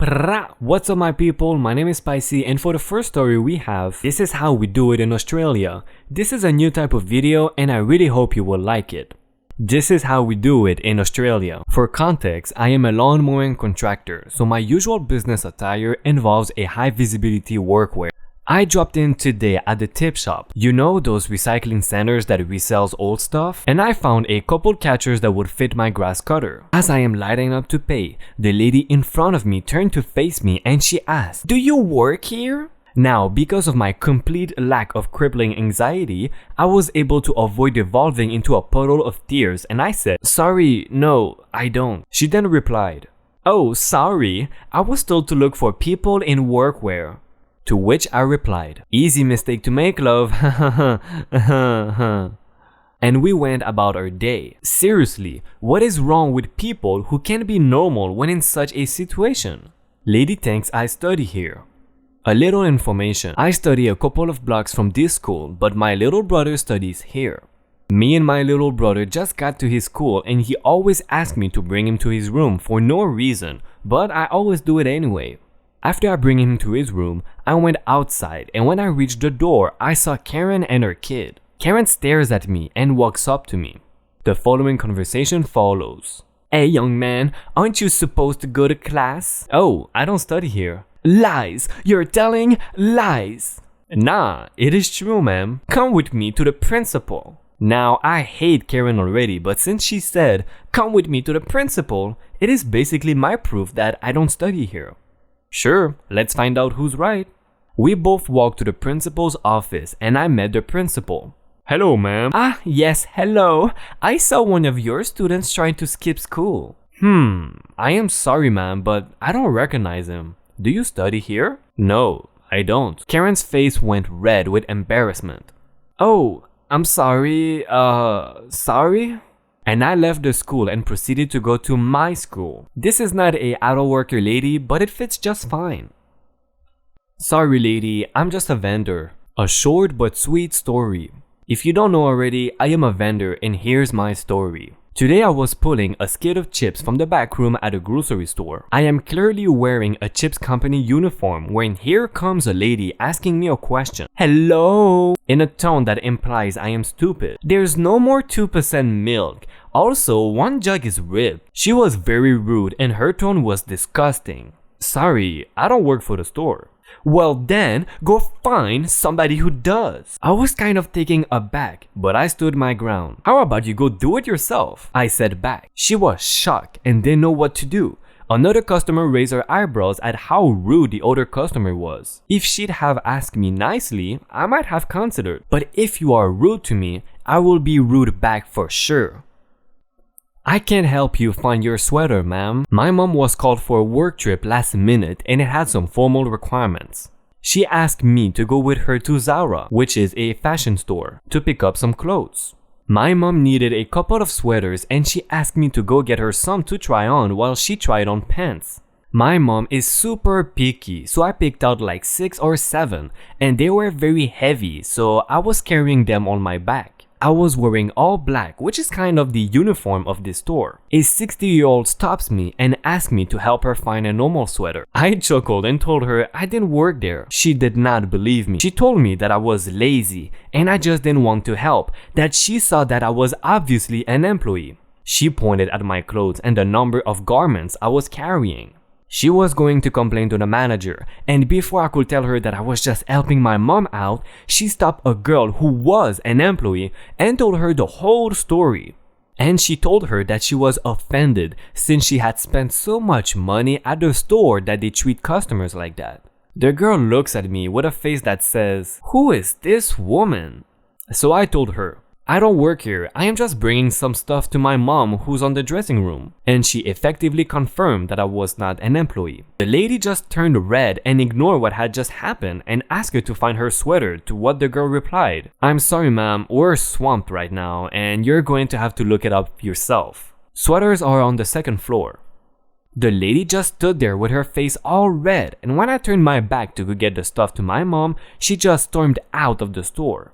What's up my people, my name is Spicy and for the first story we have, this is how we do it in Australia. This is a new type of video and I really hope you will like it. This is how we do it in Australia. For context, I am a lawn mowing contractor, so my usual business attire involves a high visibility workwear. I dropped in today at the tip shop, you know those recycling centers that resells old stuff, and I found a couple catchers that would fit my grass cutter. As I am lining up to pay, the lady in front of me turned to face me and she asked, "Do you work here?" Now, because of my complete lack of crippling anxiety, I was able to avoid devolving into a puddle of tears and I said, "Sorry, no, I don't." She then replied, "Oh, sorry, I was told to look for people in workwear." To which I replied, "Easy mistake to make, love." And we went about our day. Seriously, what is wrong with people who can be normal when in such a situation? Lady thinks I study here. A little information, I study a couple of blocks from this school, but my little brother studies here. Me and my little brother just got to his school and he always asked me to bring him to his room for no reason, but I always do it anyway. After I bring him to his room, I went outside and when I reached the door, I saw Karen and her kid. Karen stares at me and walks up to me. The following conversation follows. "Hey young man, aren't you supposed to go to class?" "Oh, I don't study here." "Lies! You're telling lies!" "Nah, it is true, ma'am. Come with me to the principal." Now, I hate Karen already, but since she said, "Come with me to the principal," it is basically my proof that I don't study here. Sure, let's find out who's right. We both walked to the principal's office and I met the principal. "Hello, ma'am." "Ah, yes, hello. I saw one of your students trying to skip school." I am sorry, ma'am, but I don't recognize him. Do you study here?" "No, I don't." Karen's face went red with embarrassment. "Oh, I'm sorry, sorry?" And I left the school and proceeded to go to my school. This is not a idle worker lady, but it fits just fine. "Sorry lady, I'm just a vendor." A short but sweet story. If you don't know already, I am a vendor and here's my story. Today I was pulling a skid of chips from the back room at a grocery store. I am clearly wearing a chips company uniform when here comes a lady asking me a question. "Hello?" in a tone that implies I am stupid. "There's no more 2% milk. Also, one jug is ripped." She was very rude and her tone was disgusting. "Sorry, I don't work for the store." "Well then, go find somebody who does." I was kind of taken aback, but I stood my ground. "How about you go do it yourself?" I said back. She was shocked and didn't know what to do. Another customer raised her eyebrows at how rude the other customer was. If she'd have asked me nicely, I might have considered. But if you are rude to me, I will be rude back for sure. "I can't help you find your sweater, ma'am. My mom was called for a work trip last minute and it had some formal requirements. She asked me to go with her to Zara, which is a fashion store, to pick up some clothes. My mom needed a couple of sweaters and she asked me to go get her some to try on while she tried on pants. My mom is super picky, so I picked out like 6 or 7 and they were very heavy, so I was carrying them on my back. I was wearing all black, which is kind of the uniform of this store. A 60-year-old stops me and asks me to help her find a normal sweater. I chuckled and told her I didn't work there. She did not believe me. She told me that I was lazy and I just didn't want to help, that she saw that I was obviously an employee. She pointed at my clothes and the number of garments I was carrying. She was going to complain to the manager, and before I could tell her that I was just helping my mom out, she stopped a girl who was an employee and told her the whole story. And she told her that she was offended since she had spent so much money at the store that they treat customers like that. The girl looks at me with a face that says, "Who is this woman?" So I told her, "I don't work here, I am just bringing some stuff to my mom who's on the dressing room." And she effectively confirmed that I was not an employee. The lady just turned red and ignored what had just happened and asked her to find her sweater, to what the girl replied, "I'm sorry ma'am, we're swamped right now and you're going to have to look it up yourself. Sweaters are on the 2nd floor." The lady just stood there with her face all red, and when I turned my back to go get the stuff to my mom, she just stormed out of the store.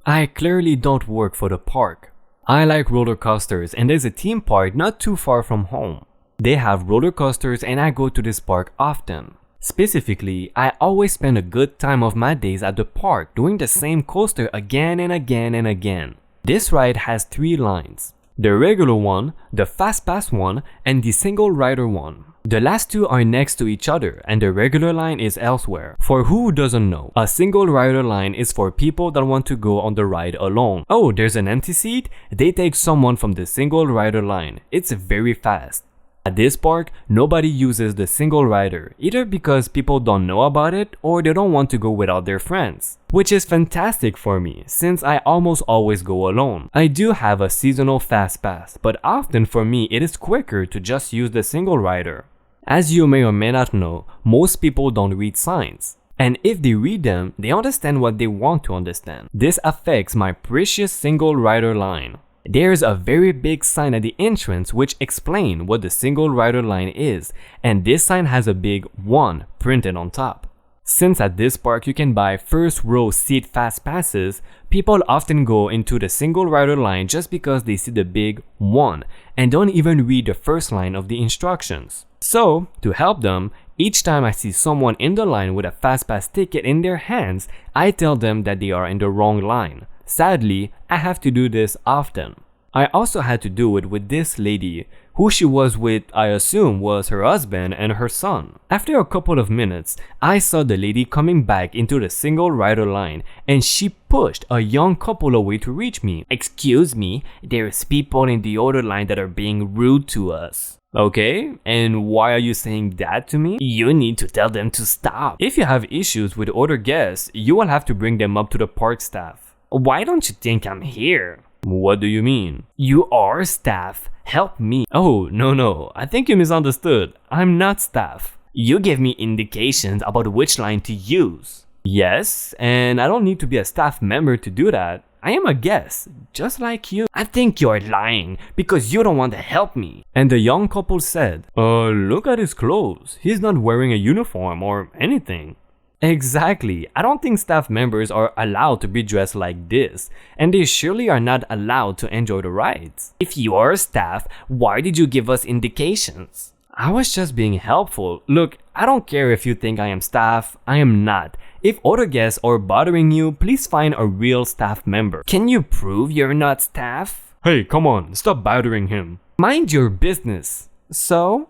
I clearly don't work for the park. I like roller coasters and there's a theme park not too far from home. They have roller coasters and I go to this park often. Specifically, I always spend a good time of my days at the park doing the same coaster again and again and again. This ride has 3 lines. The regular one, the fast pass one, and the single rider one. The last 2 are next to each other and the regular line is elsewhere. For who doesn't know, a single rider line is for people that want to go on the ride alone. Oh, there's an empty seat? They take someone from the single rider line. It's very fast. At this park, nobody uses the single rider, either because people don't know about it or they don't want to go without their friends. Which is fantastic for me, since I almost always go alone. I do have a seasonal fast pass, but often for me it is quicker to just use the single rider. As you may or may not know, most people don't read signs. And if they read them, they understand what they want to understand. This affects my precious single rider line. There's a very big sign at the entrance which explains what the single rider line is, and this sign has a big 1 printed on top. Since at this park you can buy first row seat fast passes, people often go into the single rider line just because they see the big 1 and don't even read the first line of the instructions. So, to help them, each time I see someone in the line with a fast pass ticket in their hands, I tell them that they are in the wrong line. Sadly, I have to do this often. I also had to do it with this lady, who she was with I assume was her husband and her son. After a couple of minutes, I saw the lady coming back into the single rider line and she pushed a young couple away to reach me. "Excuse me, there's people in the other line that are being rude to us." Okay, and why are you saying that to me? You need to tell them to stop. If you have issues with other guests, you will have to bring them up to the park staff. Why don't you think I'm here? What do you mean? You are staff. Help me. Oh, no, I think you misunderstood. I'm not staff. You gave me indications about which line to use. Yes, and I don't need to be a staff member to do that. I am a guest, just like you. I think you're lying because you don't want to help me. And the young couple said, look at his clothes. He's not wearing a uniform or anything. Exactly. I don't think staff members are allowed to be dressed like this, and they surely are not allowed to enjoy the rides. If you are staff, why did you give us indications? I was just being helpful. Look, I don't care if you think I am staff, I am not. If other guests are bothering you, please find a real staff member. Can you prove you're not staff? Hey, come on, stop bothering him. Mind your business. So?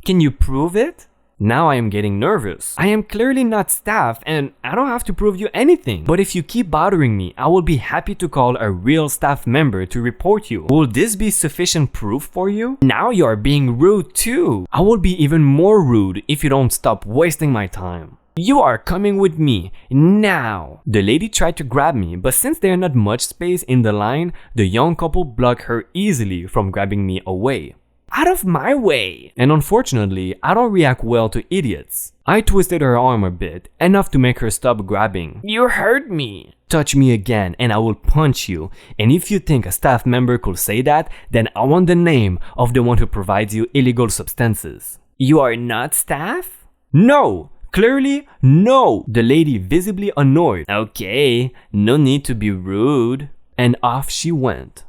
Can you prove it? Now I am getting nervous. I am clearly not staff and I don't have to prove you anything. But if you keep bothering me, I will be happy to call a real staff member to report you. Will this be sufficient proof for you? Now you are being rude too. I will be even more rude if you don't stop wasting my time. You are coming with me, now! The lady tried to grab me, but since there's not much space in the line, the young couple blocked her easily from grabbing me away. Out of my way! And unfortunately, I don't react well to idiots. I twisted her arm a bit, enough to make her stop grabbing. You hurt me! Touch me again and I will punch you. And if you think a staff member could say that, then I want the name of the one who provides you illegal substances. You are not staff? No! Clearly, no! The lady visibly annoyed. Okay, no need to be rude. And off she went.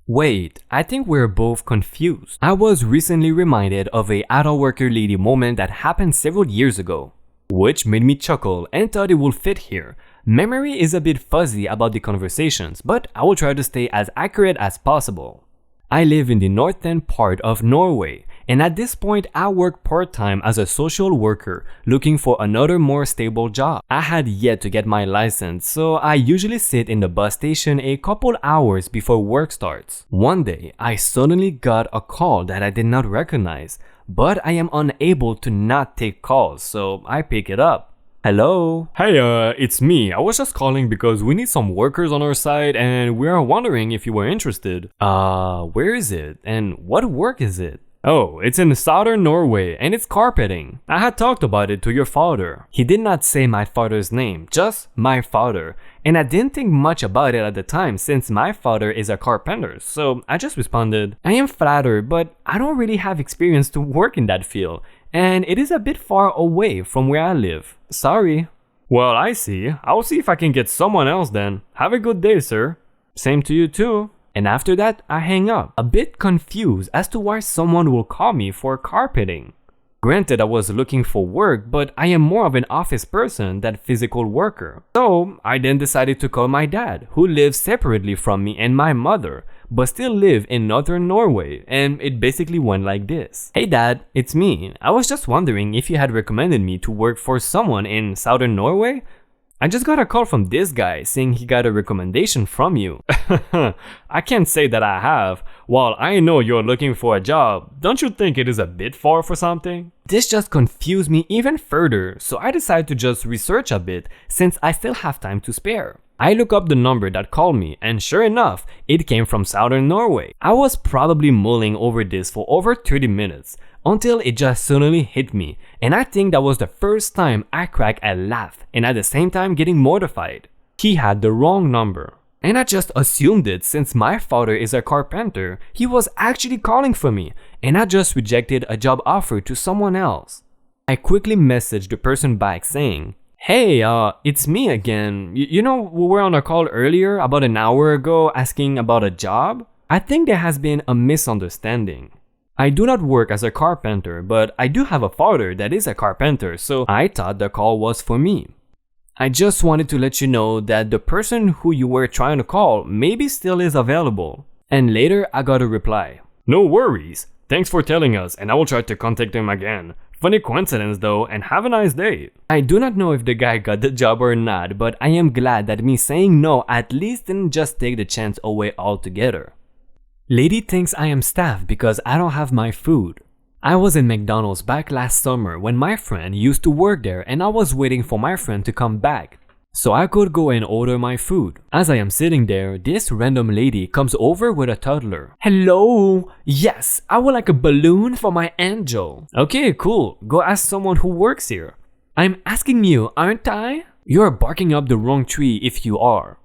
Wait, I think we're both confused. I was recently reminded of a adult worker lady moment that happened several years ago, which made me chuckle and thought it would fit here. Memory is a bit fuzzy about the conversations, but I will try to stay as accurate as possible. I live in the northern part of Norway, and at this point I work part-time as a social worker looking for another more stable job. I had yet to get my license, so I usually sit in the bus station a couple hours before work starts. One day, I suddenly got a call that I did not recognize, but I am unable to not take calls, so I pick it up. Hello? Hey, it's me. I was just calling because we need some workers on our side and we are wondering if you were interested. Where is it? And what work is it? Oh, it's in southern Norway and it's carpeting. I had talked about it to your father. He did not say my father's name, just my father. And I didn't think much about it at the time since my father is a carpenter, so I just responded, I am flattered, but I don't really have experience to work in that field. And it is a bit far away from where I live. Sorry. Well, I see. I'll see if I can get someone else then. Have a good day, sir. Same to you too. And after that, I hang up, a bit confused as to why someone will call me for carpeting. Granted, I was looking for work, but I am more of an office person than physical worker. So I then decided to call my dad, who lives separately from me and my mother, but still live in northern Norway, and it basically went like this. Hey dad, it's me. I was just wondering if you had recommended me to work for someone in southern Norway? I just got a call from this guy saying he got a recommendation from you. I can't say that I have. While I know you're looking for a job, don't you think it is a bit far for something? This just confused me even further, so I decided to just research a bit since I still have time to spare. I look up the number that called me, and sure enough, it came from southern Norway. I was probably mulling over this for over 30 minutes until it just suddenly hit me, and I think that was the first time I cracked a laugh and at the same time getting mortified. He had the wrong number. And I just assumed it since my father is a carpenter. He was actually calling for me, and I just rejected a job offer to someone else. I quickly messaged the person back saying, "Hey, it's me again. You know, we were on a call earlier about an hour ago asking about a job? I think there has been a misunderstanding. I do not work as a carpenter, but I do have a father that is a carpenter, so I thought the call was for me. I just wanted to let you know that the person who you were trying to call maybe still is available." And later I got a reply. "No worries. Thanks for telling us, and I will try to contact him again. Funny coincidence though, and have a nice day." I do not know if the guy got the job or not, but I am glad that me saying no at least didn't just take the chance away altogether. Lady thinks I am staff because I don't have my food. I was in McDonald's back last summer when my friend used to work there, and I was waiting for my friend to come back so I could go and order my food. As I am sitting there, this random lady comes over with a toddler. "Hello? Yes, I would like a balloon for my angel." "Okay, cool. Go ask someone who works here." "I'm asking you, aren't I?" "You're barking up the wrong tree if you are."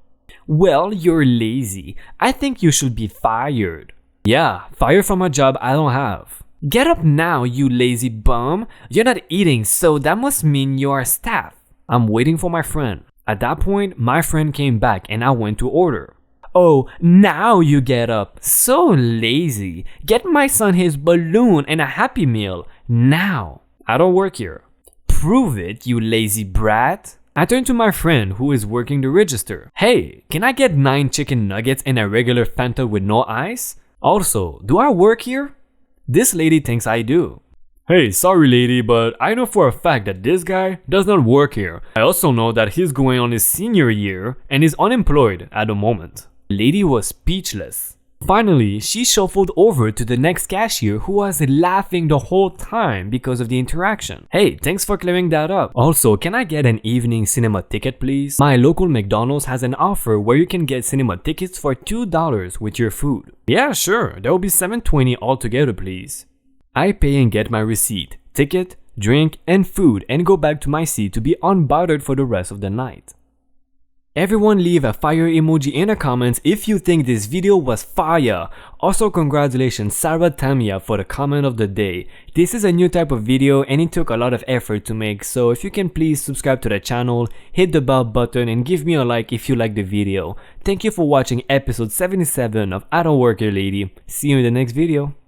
"Well, you're lazy. I think you should be fired." "Yeah, fired from a job I don't have." "Get up now, you lazy bum. You're not eating, so that must mean you're staff." I'm waiting for my friend. At that point, my friend came back and I went to order. "Oh, now you get up. So lazy. Get my son his balloon and a Happy Meal. Now." "I don't work here." "Prove it, you lazy brat." I turned to my friend who is working the register. "Hey, can I get 9 chicken nuggets and a regular Fanta with no ice? Also, do I work here?" This lady thinks I do. "Hey, sorry lady, but I know for a fact that this guy does not work here. I also know that he's going on his senior year and is unemployed at the moment." Lady was speechless. Finally, she shuffled over to the next cashier who was laughing the whole time because of the interaction. "Hey, thanks for clearing that up. Also, can I get an evening cinema ticket please? My local McDonald's has an offer where you can get cinema tickets for $2 with your food." "Yeah, sure. That will be $7.20 altogether please." I pay and get my receipt, ticket, drink, and food and go back to my seat to be unbothered for the rest of the night. Everyone leave a fire emoji in the comments if you think this video was fire. Also congratulations Zara Tamia for the comment of the day. This is a new type of video and it took a lot of effort to make, so if you can please subscribe to the channel, hit the bell button and give me a like if you like the video. Thank you for watching episode 77 of I Don't Work Here Lady. See you in the next video.